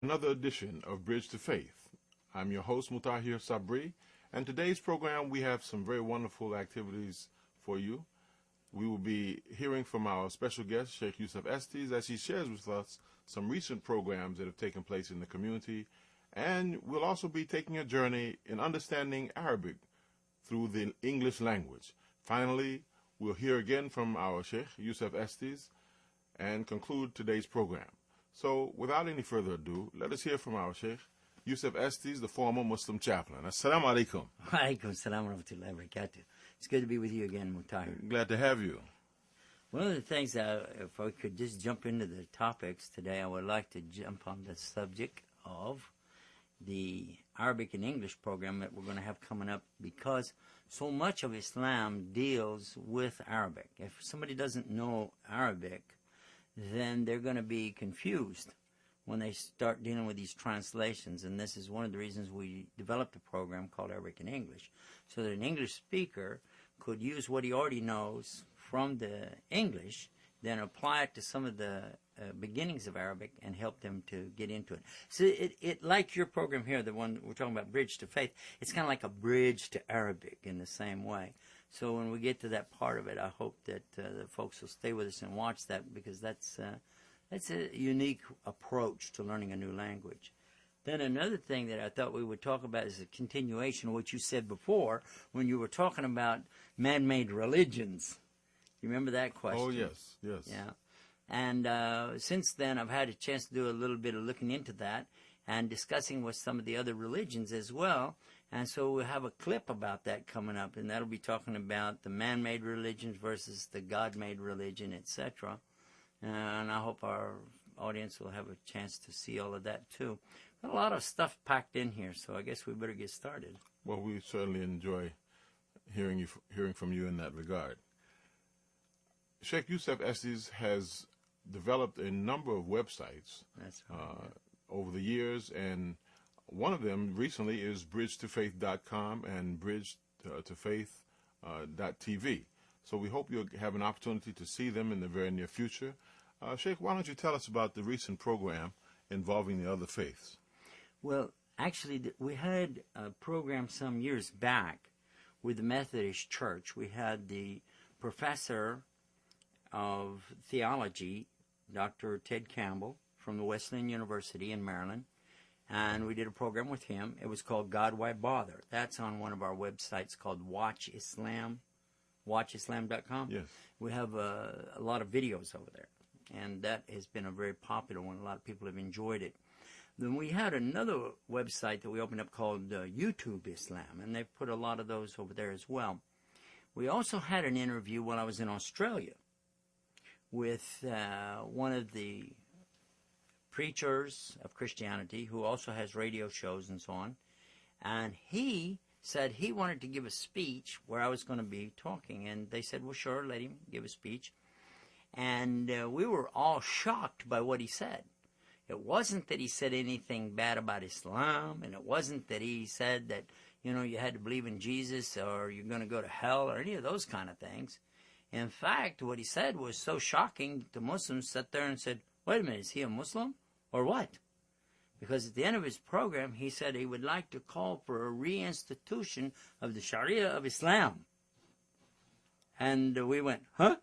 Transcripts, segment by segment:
Another edition of Bridge to Faith. I'm your host, Mutahir Sabri, and today's program we have some very wonderful activities for you. We will be hearing from our special guest, Sheikh Yusuf Estes, as he shares with us some recent programs that have taken place in the community, and we'll also be taking a journey in understanding Arabic through the English language. Finally, we'll hear again from our Sheikh Yusuf Estes and conclude today's program. So, without any further ado, let us hear from our Sheikh, Yusuf Estes, the former Muslim chaplain. Assalamu alaikum. Wa alaikum assalam wa rahmatullahi wa barakatuh. It's good to be with you again, Mutahir. Glad to have you. One of the things, if I could just jump into the topics today, I would like to jump on the subject of the Arabic and English program that we're going to have coming up, because so much of Islam deals with Arabic. If somebody doesn't know Arabic, then they're going to be confused when they start dealing with these translations. And this is one of the reasons we developed a program called Arabic and English, so that an English speaker could use what he already knows from the English, then apply it to some of the beginnings of Arabic and help them to get into it. So it like your program here, the one we're talking about, Bridge to Faith, it's kind of like a bridge to Arabic in the same way. So when we get to that part of it, I hope that the folks will stay with us and watch that, because that's a unique approach to learning a new language. Then another thing that I thought we would talk about is a continuation of what you said before when you were talking about man-made religions. You remember that question? Oh, yes, yes. Yeah. And since then, I've had a chance to do a little bit of looking into that and discussing with some of the other religions as well. And so we'll have a clip about that coming up, and that'll be talking about the man-made religions versus the God-made religion, etc. And I hope our audience will have a chance to see all of that too. Got a lot of stuff packed in here, so I guess we better get started. Well, we certainly enjoy hearing from you in that regard. Sheikh Yusuf Estes has developed a number of websites over the years, and one of them recently is bridgetofaith.com and bridgetofaith.tv. So we hope you'll have an opportunity to see them in the very near future. Sheikh, why don't you tell us about the recent program involving the other faiths? Well, actually, we had a program some years back with the Methodist Church. We had the professor of theology, Dr. Ted Campbell, from the Wesleyan University in Maryland, and we did a program with him. It was called God, Why Bother? That's on one of our websites called Watch Islam, watchislam.com. Yes. We have a lot of videos over there, and that has been a very popular one. A lot of people have enjoyed it. Then we had another website that we opened up called YouTube Islam, and they put a lot of those over there as well. We also had an interview while I was in Australia with one of the preachers of Christianity, who also has radio shows and so on, and he said he wanted to give a speech where I was going to be talking, and they said, well, sure, let him give a speech. And we were all shocked by what he said. It wasn't that he said anything bad about Islam, and it wasn't that he said that, you know, you had to believe in Jesus or you're going to go to hell or any of those kind of things. In fact, what he said was so shocking that the Muslims sat there and said, wait a minute, is he a Muslim or what? Because at the end of his program, he said he would like to call for a reinstitution of the Sharia of Islam. And we went, huh?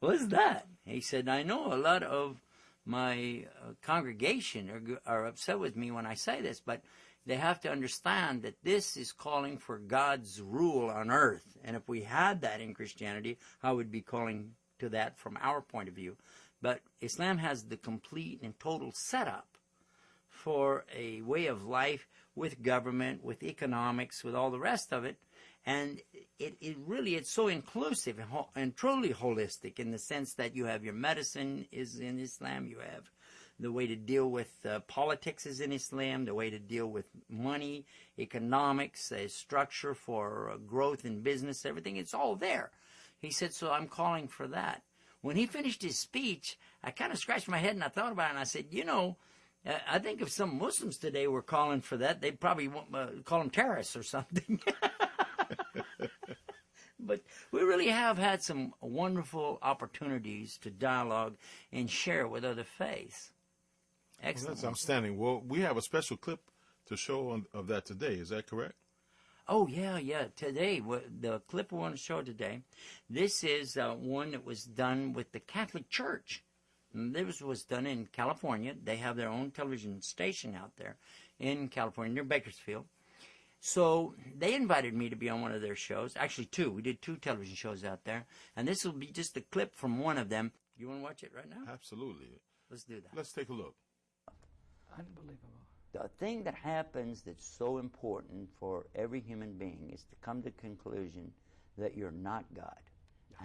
What's that? He said, I know a lot of my congregation are upset with me when I say this, but they have to understand that this is calling for God's rule on earth. And if we had that in Christianity, I would be calling to that from our point of view. But Islam has the complete and total setup for a way of life with government, with economics, with all the rest of it. And it's so inclusive and truly holistic, in the sense that you have your medicine is in Islam, you have the way to deal with politics is in Islam, the way to deal with money, economics, a structure for growth in business, everything, it's all there. He said, so I'm calling for that. When he finished his speech, I kind of scratched my head and I thought about it, and I said, you know, I think if some Muslims today were calling for that, they'd probably call them terrorists or something. But we really have had some wonderful opportunities to dialogue and share with other faiths. Excellent. That's outstanding. Well, we have a special clip to show of that today. Is that correct? Oh, yeah. Today, the clip we want to show today, this is one that was done with the Catholic Church. And this was done in California. They have their own television station out there in California, near Bakersfield. So they invited me to be on one of their shows. Actually, two. We did 2 television shows out there. And this will be just a clip from one of them. You want to watch it right now? Absolutely. Let's do that. Let's take a look. Unbelievable. The thing that happens that's so important for every human being is to come to the conclusion that you're not God.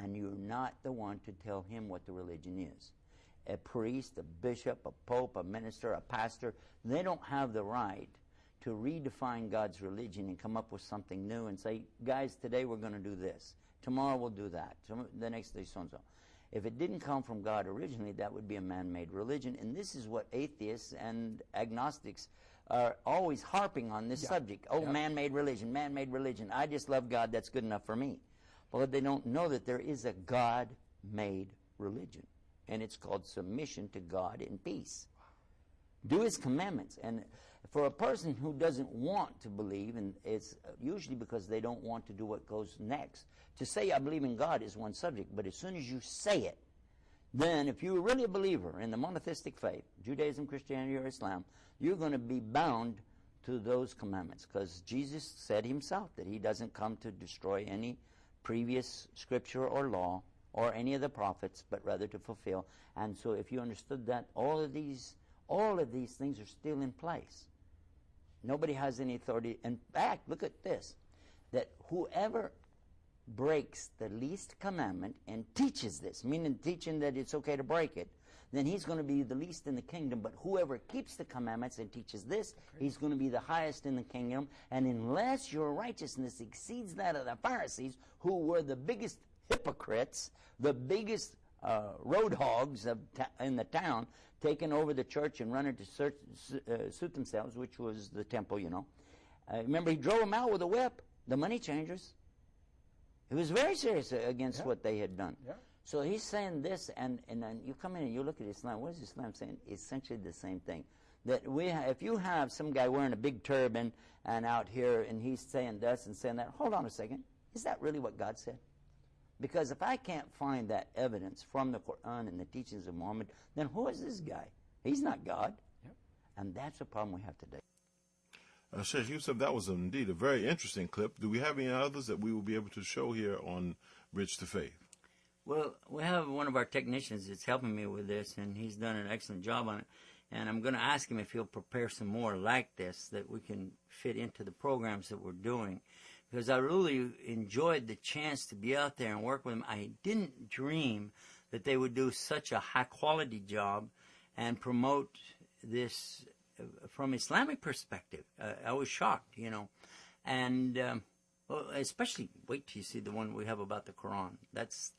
And you're not the one to tell him what the religion is. A priest, a bishop, a pope, a minister, a pastor, they don't have the right to redefine God's religion and come up with something new and say, guys, today we're going to do this. Tomorrow we'll do that. The next day so-and-so. If it didn't come from God originally, that would be a man-made religion. And this is what atheists and agnostics are always harping on this subject. Oh, man-made religion, man-made religion. I just love God. That's good enough for me. But they don't know that there is a God-made religion. And it's called submission to God in peace. Do his commandments. And for a person who doesn't want to believe, and it's usually because they don't want to do what goes next, to say I believe in God is one subject, but as soon as you say it, then if you're really a believer in the monotheistic faith, Judaism, Christianity, or Islam, you're going to be bound to those commandments, because Jesus said himself that he doesn't come to destroy any previous scripture or law or any of the prophets, but rather to fulfill. And so if you understood that, all of these things are still in place. Nobody has any authority. In fact, look at this, that whoever breaks the least commandment and teaches this, meaning teaching that it's okay to break it, then he's going to be the least in the kingdom. But whoever keeps the commandments and teaches this, he's going to be the highest in the kingdom. And unless your righteousness exceeds that of the Pharisees, who were the biggest hypocrites, the biggest road hogs in the town, taking over the church and running to suit themselves, which was the temple, you know. Remember, he drove them out with a whip, the money changers. He was very serious against what they had done. Yeah. So he's saying this, and then you come in and you look at Islam. What is Islam saying? Essentially the same thing. That if you have some guy wearing a big turban and out here, and he's saying this and saying that, hold on a second. Is that really what God said? Because if I can't find that evidence from the Quran and the teachings of Muhammad, then who is this guy? He's not God. Yep. And that's the problem we have today. Sheikh Yusuf, that was indeed a very interesting clip. Do we have any others that we will be able to show here on Bridge to Faith? Well, we have one of our technicians that's helping me with this, and he's done an excellent job on it. And I'm going to ask him if he'll prepare some more like this that we can fit into the programs that we're doing. Because I really enjoyed the chance to be out there and work with them. I didn't dream that they would do such a high-quality job and promote this from Islamic perspective. I was shocked, you know. And well, especially, wait till you see the one we have about the Quran. That's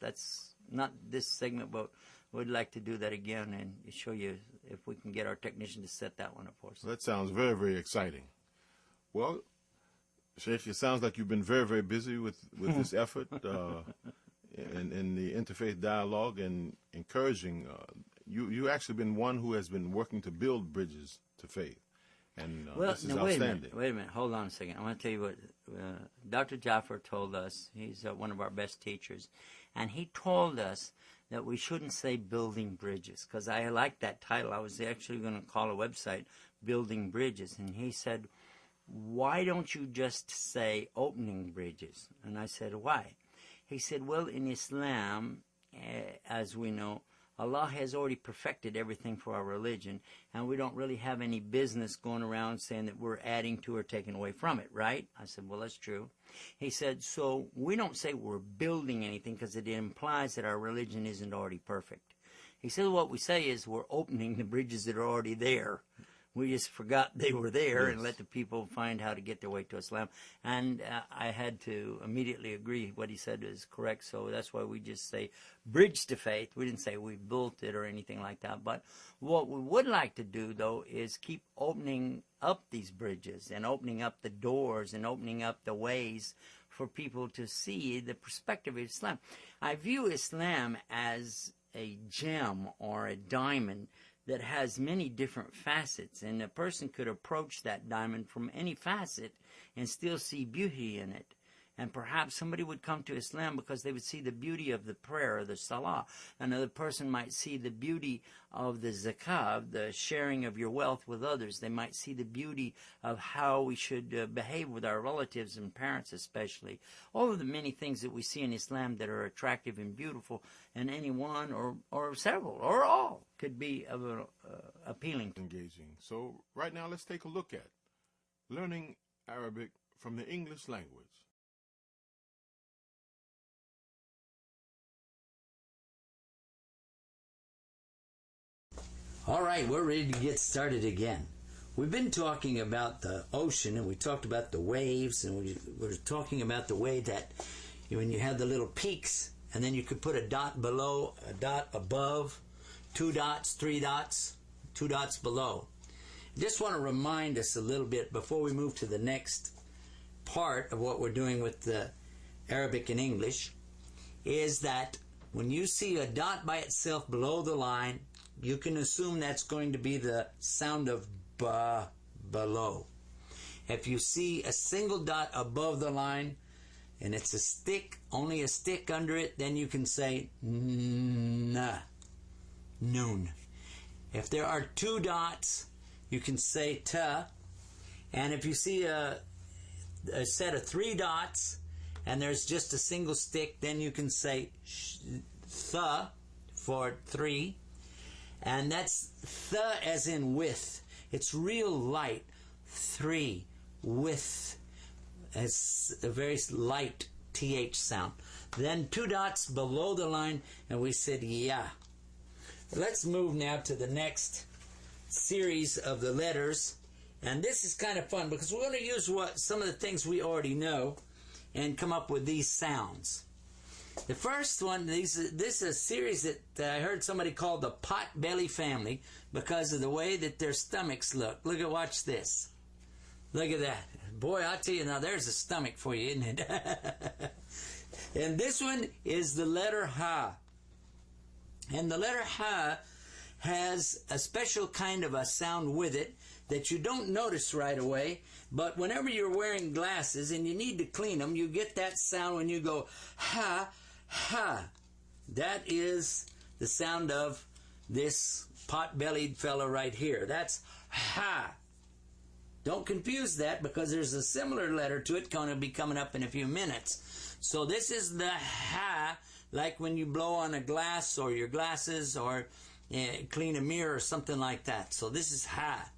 not this segment, but we'd like to do that again and show you if we can get our technician to set that one up for us. That sounds very, very exciting. Well, Sheikh, it sounds like you've been very, very busy with this effort in the interfaith dialogue and encouraging. You actually been one who has been working to build bridges to faith, and this is outstanding. Wait a minute, hold on a second. I want to tell you what Dr. Jaffer told us. He's one of our best teachers, and he told us that we shouldn't say building bridges, because I like that title. I was actually going to call a website Building Bridges, and he said, why don't you just say opening bridges? And I said, why? He said, well, in Islam, as we know, Allah has already perfected everything for our religion, and we don't really have any business going around saying that we're adding to or taking away from it, right? I said, well, that's true. He said, so we don't say we're building anything because it implies that our religion isn't already perfect. He said, what we say is we're opening the bridges that are already there. We just forgot they were there and let the people find how to get their way to Islam. And I had to immediately agree what he said is correct. So that's why we just say bridge to faith. We didn't say we built it or anything like that. But what we would like to do, though, is keep opening up these bridges and opening up the doors and opening up the ways for people to see the perspective of Islam. I view Islam as a gem or a diamond that has many different facets, and a person could approach that diamond from any facet and still see beauty in it. And perhaps somebody would come to Islam because they would see the beauty of the prayer or the salah. Another person might see the beauty of the zakah, the sharing of your wealth with others. They might see the beauty of how we should behave with our relatives and parents especially. All of the many things that we see in Islam that are attractive and beautiful, and any one or several or all could be appealing. Engaging. So right now let's take a look at learning Arabic from the English language. All right, we're ready to get started again. We've been talking about the ocean, and we talked about the waves, and we were talking about the way that when you have the little peaks, and then you could put a dot below, a dot above, 2 dots, 3 dots, 2 dots below. I just want to remind us a little bit before we move to the next part of what we're doing with the Arabic and English, is that when you see a dot by itself below the line, you can assume that's going to be the sound of ba below. If you see a single dot above the line and it's a stick, only a stick under it, then you can say na, noon. If there are 2 dots, you can say ta. And if you see a set of 3 dots and there's just a single stick, then you can say tha for 3. And that's the as in with. It's real light. 3 with. It's a very light TH sound. Then 2 dots below the line, and we said yeah. Let's move now to the next series of the letters. And this is kind of fun because we're going to use some of the things we already know and come up with these sounds. The first one, this is a series that I heard somebody call the pot-belly family because of the way that their stomachs look. Watch this. Look at that. Boy, I'll tell you now, there's a stomach for you, isn't it? And this one is the letter Ha. And the letter Ha has a special kind of a sound with it that you don't notice right away, but whenever you're wearing glasses and you need to clean them, you get that sound when you go ha, ha. That is the sound of this pot-bellied fellow right here. That's ha. Don't confuse that because there's a similar letter to it going to be coming up in a few minutes. So this is the ha, like when you blow on a glass or your glasses or clean a mirror or something like that. So this is ha.